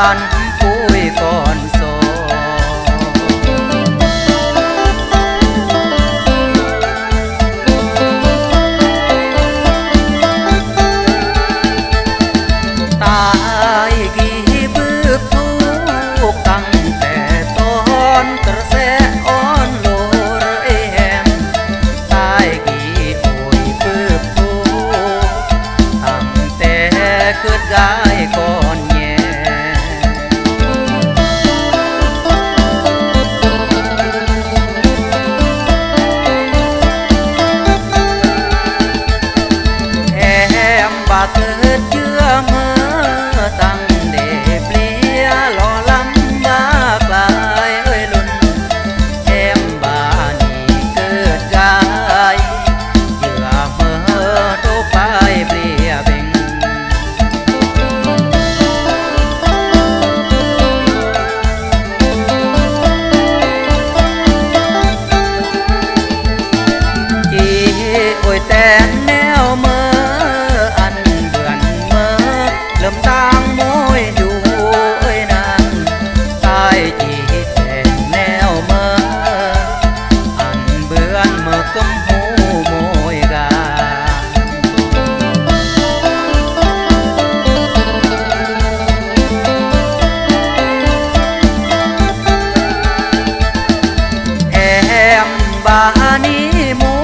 านปุ้ยก่อนสอตายกี่บึกทุกตั้งแต่ตอนกระแสอ่อนโลเรแฮมตายกี่โอยบึกทุกตั้งแต่เกิดกายก่อนแย่แฮมบาเกิดเชื่อเมื่อตั้งเดเปลี่ยหล่อลำบากลายเอ้ยลุนแอมบานี่เกิดกายเชื่อเมื่อโตไปเปลี่ยเบ่งจีโอ้ยแต่แนวเมื่ออันเบื่อนเมื่อเริ่มต่างมวยอยู่เอ้ยนางตายจีแต่แนวเมื่ออันเบื่อนเมื่อกำหูมวยกาแอมบานี้มุ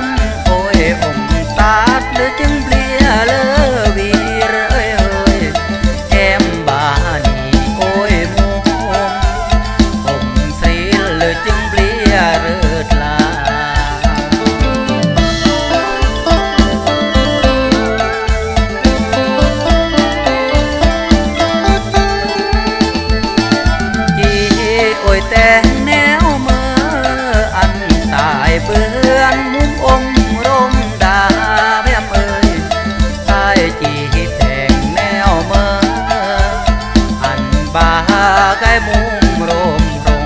มโอ้ยอมตาดหรือจึงเปลี่ยเลอวีเรยเฮ้ยแอมบานีโอ้ยมุมผมสีหรือจึงเปลี่ยเริดลาจีโอ้ยแต่แนวเมื่ออันตายเบื่อนมุมองค์ร่มดาแม่เอ่ยตายจีแต่งแนวเมื่ออันบาใกล้มุมร่มรง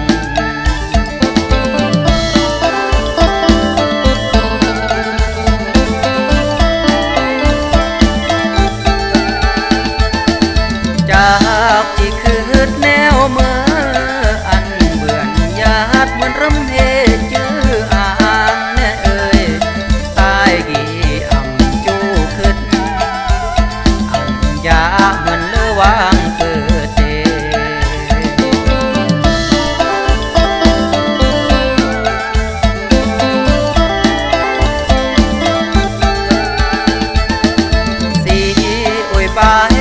จากที่คืดแนวเมื่ออันเบื่อนญาติเหมือนรำเฮจื้ออ่างแน่เอ่ยตายกี่อ่ำจูขึ้นอันยาเหมือนเลือวางเปิดเดสีโอ้ยบาย